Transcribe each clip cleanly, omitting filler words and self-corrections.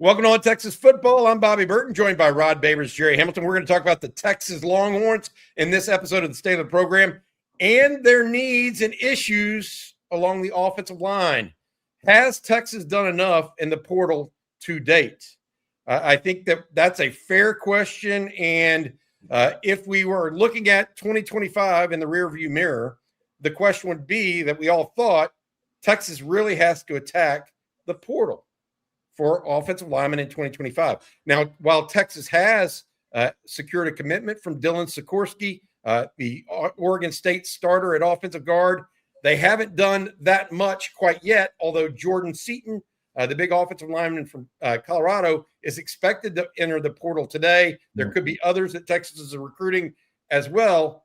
Welcome to On Texas Football. I'm Bobby Burton, joined by Babers Gerry Hamilton. We're going to talk about the Texas Longhorns in this episode of the State of the Program and their needs and issues along the offensive line. Has Texas done enough in the portal to date? I think that's a fair question. And if we were looking at 2025 in the rearview mirror, the question would be that we all thought Texas really has to attack the portal for offensive linemen in 2025. Now, while Texas has secured a commitment from Dylan Sikorsky, the Oregon State starter at offensive guard, they haven't done that much quite yet, although Jordan Seaton, the big offensive lineman from Colorado, is expected to enter the portal today. There could be others that Texas is recruiting as well.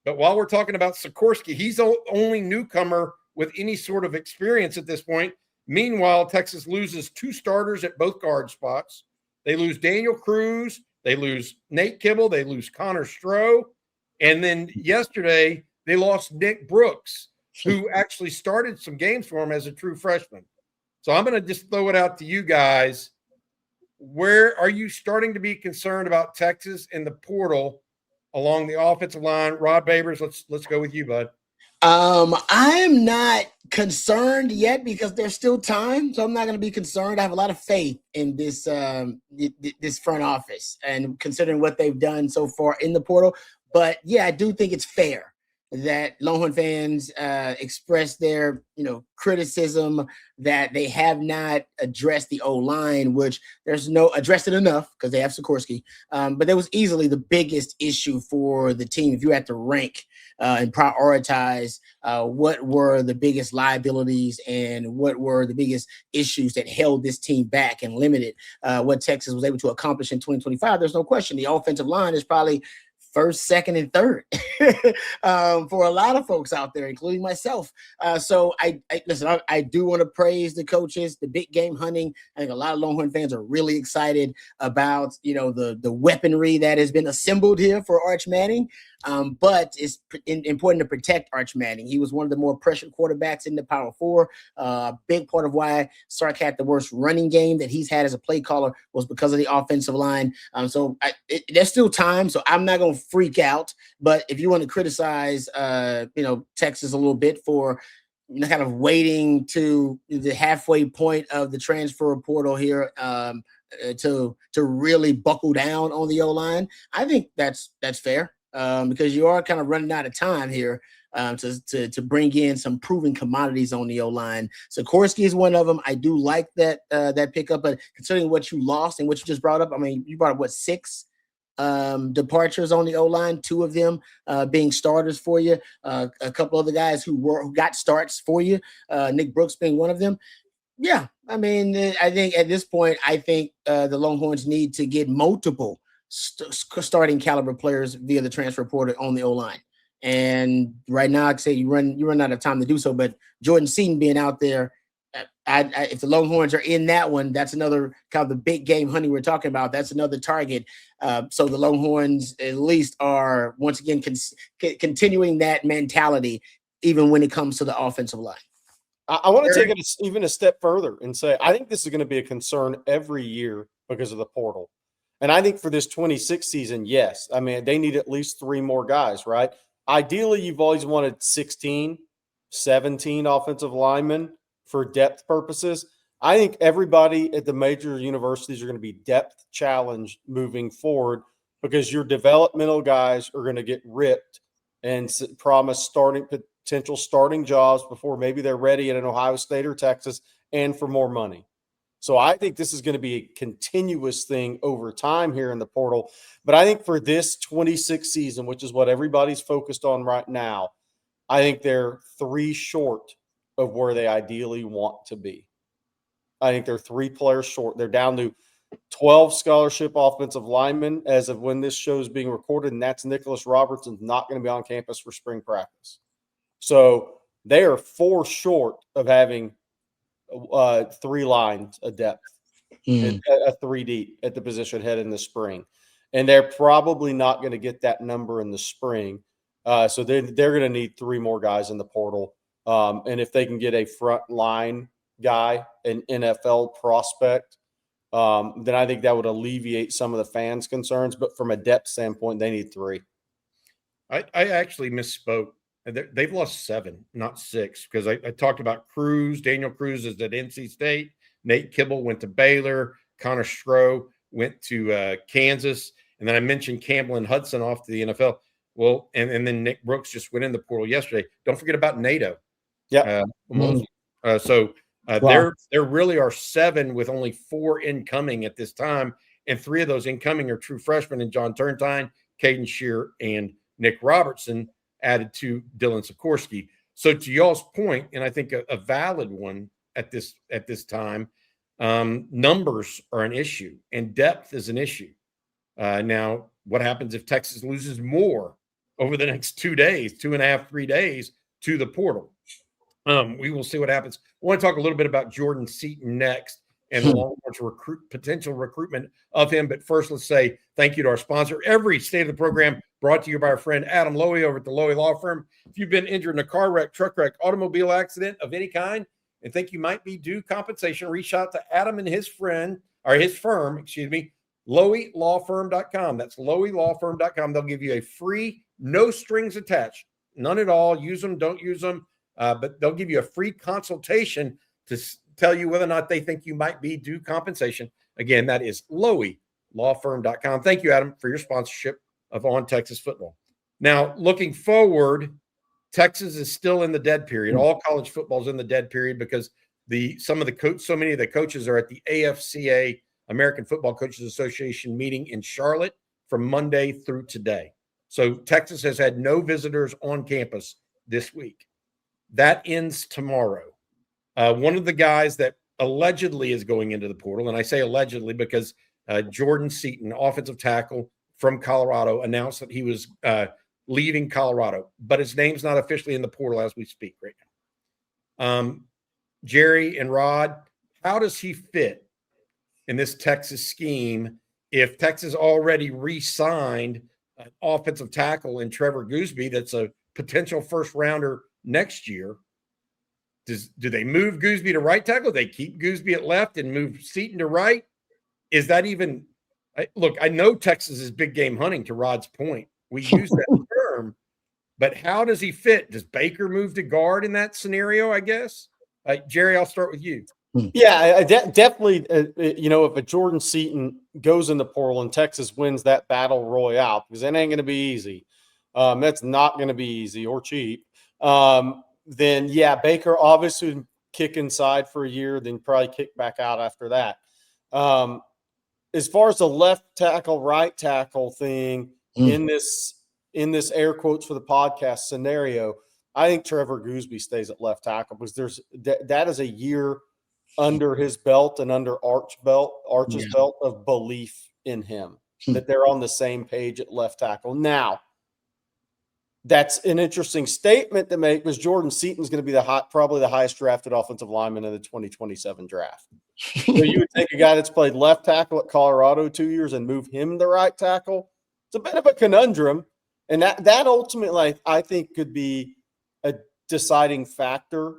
But while we're talking about Sikorsky, he's the only newcomer with any sort of experience at this point. Meanwhile, Texas loses two starters at both guard spots. They lose Daniel Cruz. They lose Nate Kibble. They lose Connor Stroh. And then yesterday, they lost Nick Brooks, who actually started some games for him as a true freshman. So I'm going to just throw it out to you guys. Where are you starting to be concerned about Texas in the portal along the offensive line? Rod Babers, let's go with you, bud. I'm not concerned yet because there's still time, so I'm not going to be concerned. I have a lot of faith in this this front office and considering what they've done so far in the portal. But yeah, I do think it's fair that Longhorn fans express their criticism that they have not addressed the O-line, which there's no addressed it enough because they have Sikorsky. But that was easily the biggest issue for the team. If you had to rank and prioritize what were the biggest liabilities and what were the biggest issues that held this team back and limited what Texas was able to accomplish in 2025, there's no question the offensive line is probably first, second, and third for a lot of folks out there, including myself. So I listen, I do want to praise the coaches, the big game hunting. I think a lot of Longhorn fans are really excited about, the weaponry that has been assembled here for Arch Manning. But it's important to protect Arch Manning. He was one of the more pressured quarterbacks in the Power Four. A big part of why Sark had the worst running game that he's had as a play caller was because of the offensive line. So there's still time, so I'm not going to freak out. But if you want to criticize, Texas a little bit for kind of waiting to the halfway point of the transfer portal here to really buckle down on the O-line, I think that's fair. Because you are kind of running out of time here to bring in some proven commodities on the O-line. Sikorsky is one of them. I do like that pickup, but considering what you lost and what you just brought up, I mean, you brought up, 6 departures on the O-line, 2 of them being starters for you, a couple other guys who got starts for you, Nick Brooks being one of them. Yeah, I mean, I think at this point, the Longhorns need to get multiple starting caliber players via the transfer portal on the O-line. And right now, I'd say you run out of time to do so. But Jordan Seaton being out there, if the Longhorns are in that one, that's another kind of the big game hunting we're talking about. That's another target. So the Longhorns at least are once again continuing that mentality, even when it comes to the offensive line. I want to take it even a step further and say I think this is going to be a concern every year because of the portal. And I think for this 26 season, yes. I mean, they need at least 3 more guys, right? Ideally, you've always wanted 16, 17 offensive linemen for depth purposes. I think everybody at the major universities are going to be depth challenged moving forward because your developmental guys are going to get ripped and promise potential starting jobs before maybe they're ready at an Ohio State or Texas and for more money. So I think this is going to be a continuous thing over time here in the portal. But I think for this 26 season, which is what everybody's focused on right now, I think they're 3 short of where they ideally want to be. I think they're 3 players short. They're down to 12 scholarship offensive linemen as of when this show is being recorded, and that's Nicholas Robertson's not going to be on campus for spring practice. So they are 4 short of having 3 lines of depth, a 3 deep at the position head in the spring. And they're probably not going to get that number in the spring. So they're going to need 3 more guys in the portal. And if they can get a front line guy, an NFL prospect, then I think that would alleviate some of the fans' concerns. But from a depth standpoint, they need 3. I actually misspoke. They've lost 7, not 6, because I talked about Cruz. Daniel Cruz is at NC State. Nate Kibble went to Baylor. Connor Stroh went to Kansas. And then I mentioned Campbell and Hudson off to the NFL. Well, and then Nick Brooks just went in the portal yesterday. Don't forget about NATO. Yeah. There really are 7 with only 4 incoming at this time. And 3 of those incoming are true freshmen in John Turntine, Caden Shear, and Nick Robertson, added to Dylan Sikorsky. So to y'all's point, and I think a valid one at this time, numbers are an issue and depth is an issue. Now, what happens if Texas loses more over the next 2 days, 2.5, 3 days to the portal? We will see what happens. I want to talk a little bit about Jordan Seaton next and the Longhorns potential recruitment of him. But first, let's say thank you to our sponsor. Every state of the program brought to you by our friend Adam Lowy over at the Lowy Law Firm. If you've been injured in a car wreck, truck wreck, automobile accident of any kind, and think you might be due compensation, reach out to Adam and his firm, LowyLawFirm.com. That's LowyLawFirm.com. They'll give you a free, no strings attached, none at all. Use them, don't use them. But they'll give you a free consultation to tell you whether or not they think you might be due compensation. Again, that is LowyLawFirm.com. Thank you, Adam, for your sponsorship of On Texas Football. Now, looking forward, Texas is still in the dead period. All college football is in the dead period because so many of the coaches are at the AFCA, American Football Coaches Association meeting in Charlotte from Monday through today. So Texas has had no visitors on campus this week. That ends tomorrow. One of the guys that allegedly is going into the portal, and I say allegedly because Jordan Seaton, offensive tackle from Colorado, announced that he was leaving Colorado, but his name's not officially in the portal as we speak right now. Jerry and Rod, how does he fit in this Texas scheme if Texas already re-signed an offensive tackle in Trevor Gooseby that's a potential first rounder next year? Do they move Gooseby to right tackle? They keep Gooseby at left and move Seaton to right? Is that even – look, I know Texas is big game hunting, to Rod's point. We use that term, but how does he fit? Does Baker move to guard in that scenario, I guess? Jerry, I'll start with you. Yeah, definitely, if a Jordan Seaton goes in the portal and Texas wins that battle royale, because it ain't going to be easy. That's not going to be easy or cheap. Then, yeah, Baker obviously would kick inside for a year, then probably kick back out after that. As far as the left tackle, right tackle thing in this air quotes for the podcast scenario, I think Trevor Gooseby stays at left tackle because that is a year under his belt and under Arch's belt of belief in him that they're on the same page at left tackle. Now, that's an interesting statement to make because Jordan Seaton's going to be probably the highest drafted offensive lineman in the 2027 draft. So you would take a guy that's played left tackle at Colorado 2 years and move him to right tackle. It's a bit of a conundrum. And that ultimately, I think, could be a deciding factor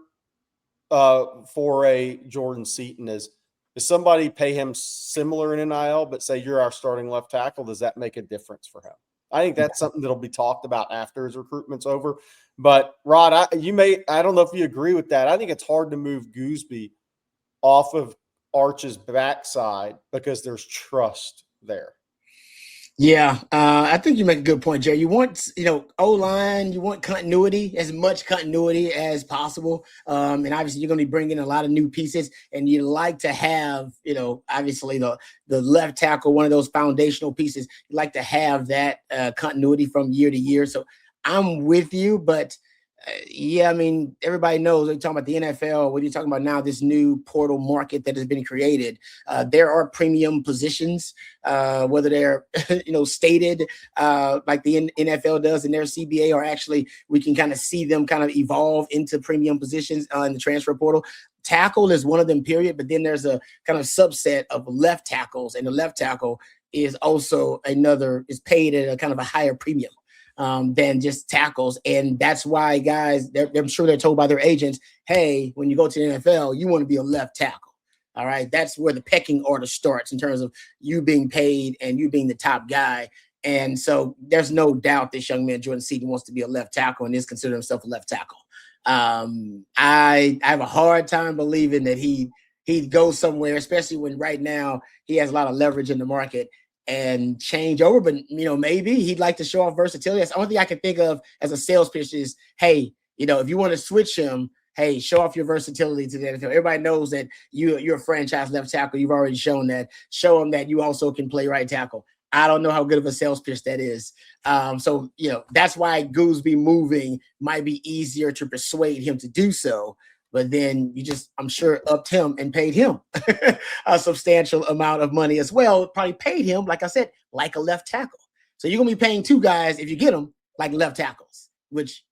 for a Jordan Seaton is somebody pay him similar in NIL, but say you're our starting left tackle. Does that make a difference for him? I think that's something that'll be talked about after his recruitment's over. But Rod, I don't know if you agree with that. I think it's hard to move Gooseby off of Arch's backside because there's trust there. Yeah, I think you make a good point, Jerry. You want, O-line, you want continuity, as much continuity as possible. And obviously you're going to be bringing a lot of new pieces, and you like to have, obviously the left tackle, one of those foundational pieces. You like to have that continuity from year to year. So I'm with you, but everybody knows when you're talking about the NFL, what you're talking about now, this new portal market that has been created. There are premium positions, whether they're, stated like the NFL does in their CBA, or actually we can kind of see them kind of evolve into premium positions in the transfer portal. Tackle is one of them, period. But then there's a kind of subset of left tackles, and the left tackle is also is paid at a kind of a higher premium than just tackles. And that's why guys, I'm sure they're told by their agents, hey, when you go to the NFL, you want to be a left tackle. All right. That's where the pecking order starts in terms of you being paid and you being the top guy. And so there's no doubt this young man, Jordan Seaton, wants to be a left tackle and is considering himself a left tackle. I have a hard time believing that he'd go somewhere, especially when right now he has a lot of leverage in the market and change over. But, maybe he'd like to show off versatility. That's the only thing I can think of as a sales pitch is, hey, if you want to switch him, hey, show off your versatility to the NFL. Everybody knows that you're a franchise left tackle. You've already shown that. Show them that you also can play right tackle. I don't know how good of a sales pitch that is. So that's why Gooseby moving might be easier to persuade him to do so. But then I'm sure, upped him and paid him a substantial amount of money as well. Probably paid him, like I said, like a left tackle. So you're going to be paying two guys, if you get them, like left tackles, which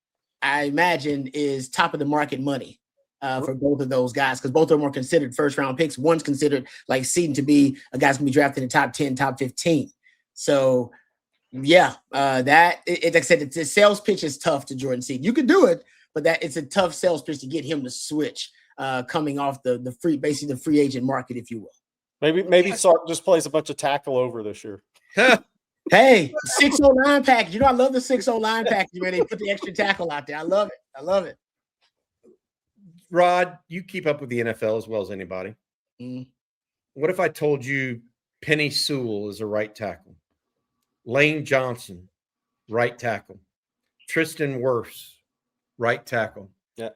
I imagine is top of the market money for both of those guys, because both of them are considered first round picks. One's considered like Seaton to be a guy's going to be drafted in the top 10, top 15. So, like I said, the sales pitch is tough to Jordan Seaton. You could do it, but it's a tough sales pitch to get him to switch coming off the free agent market, if you will. Maybe Sark just plays a bunch of tackle over this year. Hey, 609 package. I love the 609 package when they put the extra tackle out there. I love it. Rod, you keep up with the NFL as well as anybody. What if I told you Penny Sewell is a right tackle? Lane Johnson, right tackle. Tristan Wirfs, right tackle. Yeah.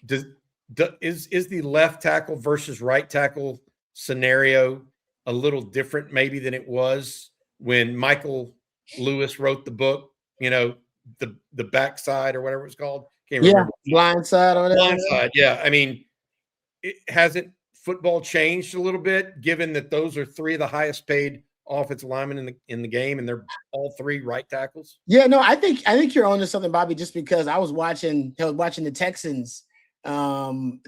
Is the left tackle versus right tackle scenario a little different maybe than it was when Michael Lewis wrote the book, the backside or whatever it was called? Can't remember. Blindside or whatever. Blindside, yeah. I mean, hasn't football changed a little bit, given that those are three of the highest paid offensive linemen in the game, and they're all three right tackles? Yeah, no, I think you're onto something, Bobby, just because I was watching the Texans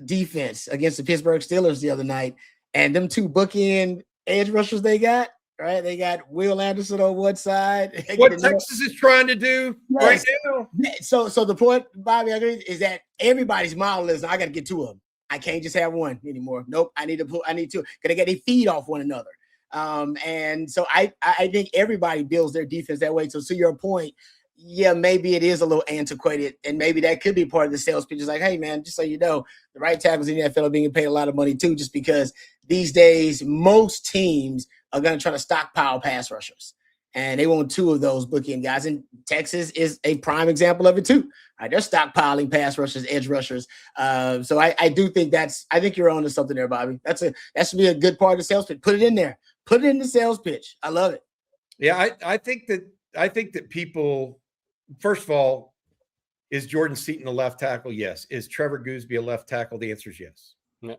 defense against the Pittsburgh Steelers the other night, and them two bookend edge rushers they got, right? They got Will Anderson on one side. What Texas is trying to do right now. So the point, Bobby, I agree, is that everybody's model is, I got to get two of them. I can't just have one anymore. Nope, I need two. Gonna get a feed off one another. And so I think everybody builds their defense that way. So to your point, yeah, maybe it is a little antiquated, and maybe that could be part of the sales pitch. It's like, hey man, just so you know, the right tackles in the NFL are being paid a lot of money too, just because these days most teams are going to try to stockpile pass rushers, and they want two of those bookend guys. And Texas is a prime example of it too. Right, they're stockpiling pass rushers, edge rushers. So I do think I think you're on to something there, Bobby. That should be a good part of the sales pitch. Put it in there. Put it in the sales pitch. I love it. Yeah, I think that people, first of all, is Jordan Seaton a left tackle? Yes. Is Trevor Gooseby a left tackle? The answer is yes. Yeah.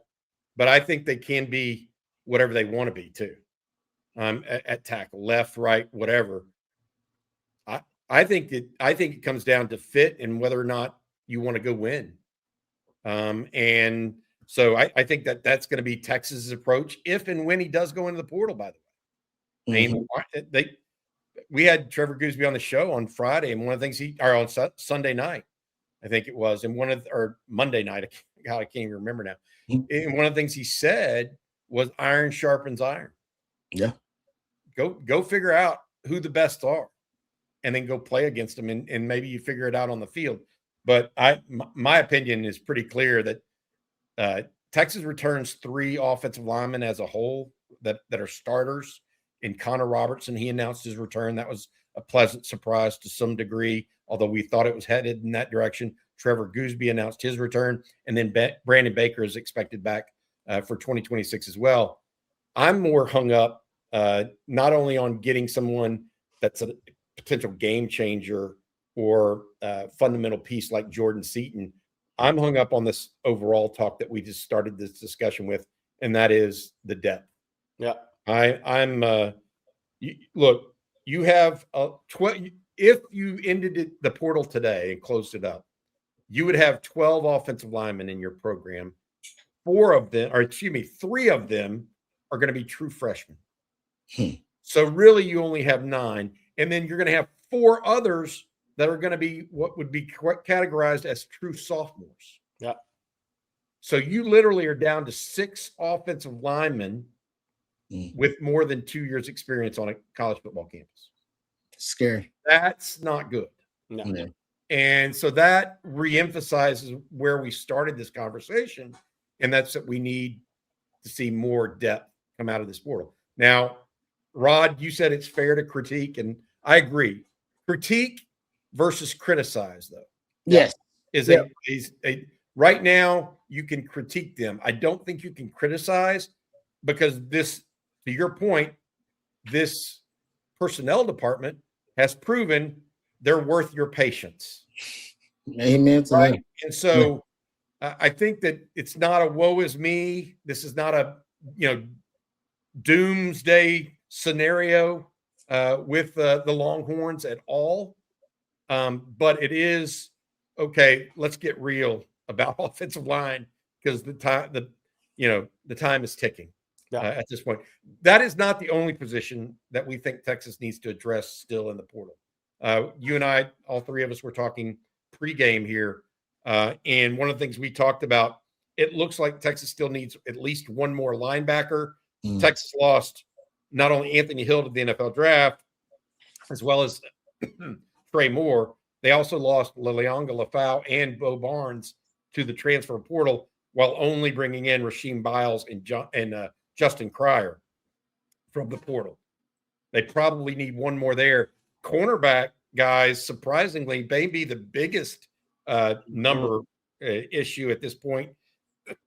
But I think they can be whatever they want to be too. At tackle, left, right, whatever. I think it comes down to fit and whether or not you want to go win. And so I think that's going to be Texas's approach if and when he does go into the portal, by the way. I mean, we had Trevor Gooseby on the show on Friday, and one of the things on Sunday night, I think it was, and or Monday night, I can't even remember now. And one of the things he said was iron sharpens iron. Yeah. Go figure out who the best are, and then go play against them, and maybe you figure it out on the field. But my opinion is pretty clear that Texas returns 3 offensive linemen as a whole that are starters. In Connor Robertson, he announced his return. That was a pleasant surprise to some degree, although we thought it was headed in that direction. Trevor Gooseby announced his return, and then Brandon Baker is expected back for 2026 as well. I'm more hung up not only on getting someone that's a potential game changer or fundamental piece like Jordan Seaton. I'm hung up on this overall talk that we just started this discussion with, and that is the depth. Yeah. Look, you have if you ended the portal today and closed it up, you would have 12 offensive linemen in your program. 3 of them are going to be true freshmen. So really you only have 9, and then you're going to have 4 others that are going to be what would be categorized as true sophomores. Yeah. So you literally are down to 6 offensive linemen with more than 2 years experience on a college football campus. Scary. That's not good. No. Yeah. And so that reemphasizes where we started this conversation, and that's that we need to see more depth come out of this portal. Now, Rod, you said it's fair to critique, and I agree. Critique versus criticize, though. Yes. Is a right now you can critique them. I don't think you can criticize, because this, to your point, this personnel department has proven they're worth your patience. Amen to Right. that. And so I think that it's not a woe is me. This is not a, doomsday scenario with the Longhorns at all. But it is, okay, let's get real about offensive line, because the time is ticking at this point. That is not the only position that we think Texas needs to address still in the portal. You and I, all three of us, were talking pregame here. And one of the things we talked about, it looks like Texas still needs at least one more linebacker. Texas lost not only Anthony Hill to the NFL draft, as well as Trey Moore. They also lost Lilianga Lafau and Bo Barnes to the transfer portal, while only bringing in Rasheem Biles and Justin Cryer from the portal. They probably need one more there. Cornerback guys, surprisingly, may be the biggest number issue at this point.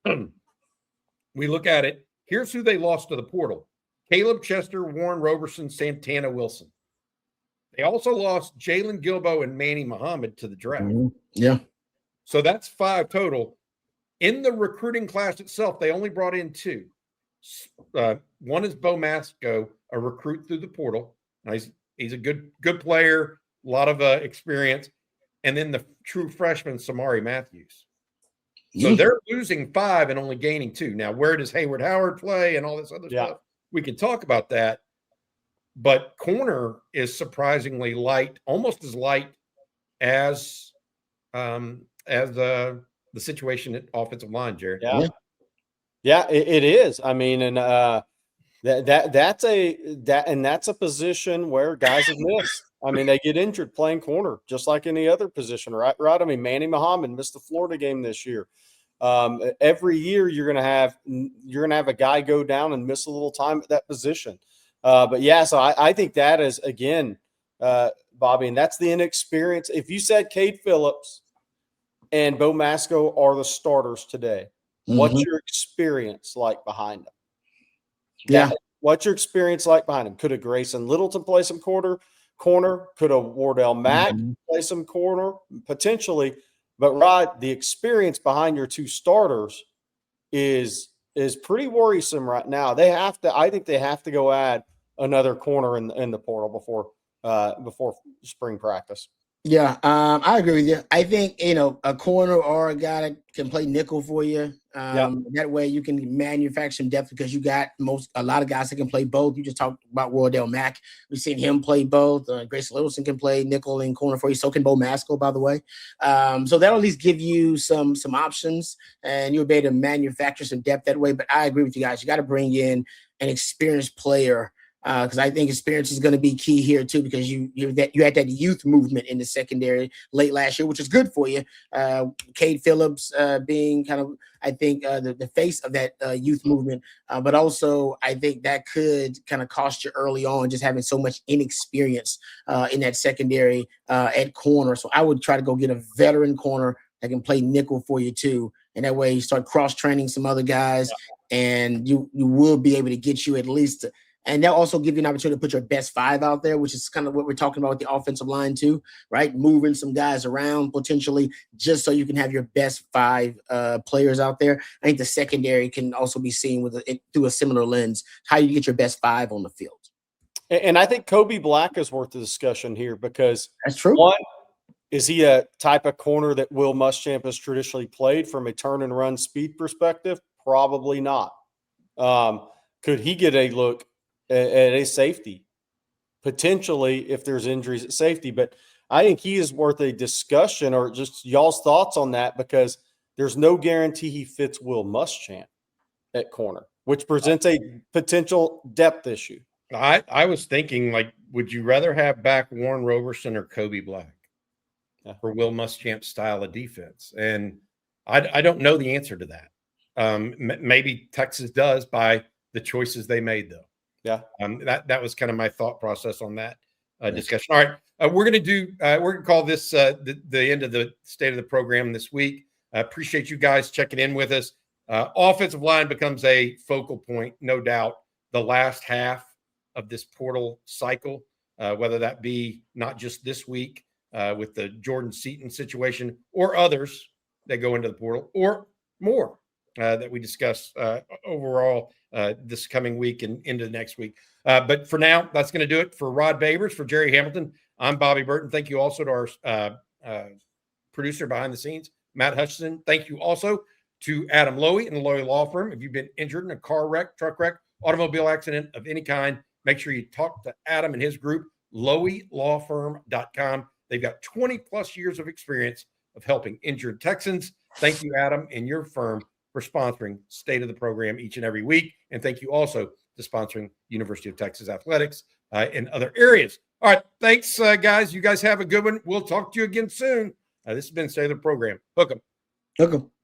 We look at it. Here's who they lost to the portal: Caleb Chester, Warren Roberson, Santana Wilson. They also lost Jalen Gilbo and Manny Muhammad to the draft. Yeah. So that's 5 total. In the recruiting class itself, they only brought in 2. One is Bo Masco, a recruit through the portal. Now, he's a good player, a lot of experience. And then the true freshman, Samari Matthews. So they're losing 5 and only gaining 2. Now, where does Hayward Howard play and all this other stuff? We can talk about that. But corner is surprisingly light, almost as light as the situation at offensive line, Jared. Yeah, it is. I mean, and that's a position where guys have missed. I mean, they get injured playing corner, just like any other position, right? I mean, Manny Muhammad missed the Florida game this year. Every year you're gonna have a guy go down and miss a little time at that position. But yeah, so I think that is, again, Bobby, and that's the inexperience. If you said Cade Phillips and Bo Masco are the starters today, what's your experience like behind them? Yeah. What's your experience like behind them? Could a Grayson Littleton play some corner? Could a Wardell Mack play some corner? Potentially. But Rod, the experience behind your 2 starters is pretty worrisome right now. I think they have to go add another corner in the portal before spring practice. Yeah, I agree with you. I think, a corner or a guy that can play nickel for you. That way you can manufacture some depth, because you got a lot of guys that can play both. You just talked about Wardell Mack. We've seen him play both. Grayson Littleton can play nickel and corner for you. So can Bo Masco, by the way. So that'll at least give you some options, and you'll be able to manufacture some depth that way. But I agree with you guys. You got to bring in an experienced player, because I think experience is going to be key here too, because you had that youth movement in the secondary late last year, which is good for you. Cade Phillips being kind of, I think, the face of that youth movement, but also I think that could kind of cost you early on, just having so much inexperience in that secondary at corner. So I would try to go get a veteran corner that can play nickel for you too, and that way you start cross training some other guys, and you will be able to get you at least. And they'll also give you an opportunity to put your best 5 out there, which is kind of what we're talking about with the offensive line too, right? Moving some guys around potentially, just so you can have your best 5 players out there. I think the secondary can also be seen through a similar lens, how you get your best 5 on the field. And I think Kobe Black is worth the discussion here, because that's true. One, is he a type of corner that Will Muschamp has traditionally played from a turn and run speed perspective? Probably not. Could he get a look at a safety, potentially, if there's injuries at safety? But I think he is worth a discussion, or just y'all's thoughts on that, because there's no guarantee he fits Will Muschamp at corner, which presents a potential depth issue. I was thinking, like, would you rather have back Warren Roberson or Kobe Black for Will Muschamp's style of defense? And I don't know the answer to that. Maybe Texas does by the choices they made, though. Yeah. That was kind of my thought process on that discussion. All right. We're going to call this the end of the state of the program this week. I appreciate you guys checking in with us. Offensive line becomes a focal point, no doubt, the last half of this portal cycle, whether that be not just this week with the Jordan Seaton situation or others that go into the portal or more that we discuss overall this coming week and into the next week. But for now, that's going to do it for Rod Babers, for Gerry Hamilton. I'm Bobby Burton. Thank you also to our producer behind the scenes, Matt Hutchison. Thank you also to Adam Lowy and the Lowy Law Firm. If you've been injured in a car wreck, truck wreck, automobile accident of any kind, make sure you talk to Adam and his group, loweylawfirm.com. They've got 20 plus years of experience of helping injured Texans. Thank you, Adam, and your firm for sponsoring State of the Program each and every week. And thank you also to sponsoring University of Texas Athletics in other areas. All right. Thanks, guys. You guys have a good one. We'll talk to you again soon. This has been State of the Program. Hook 'em. Hook 'em.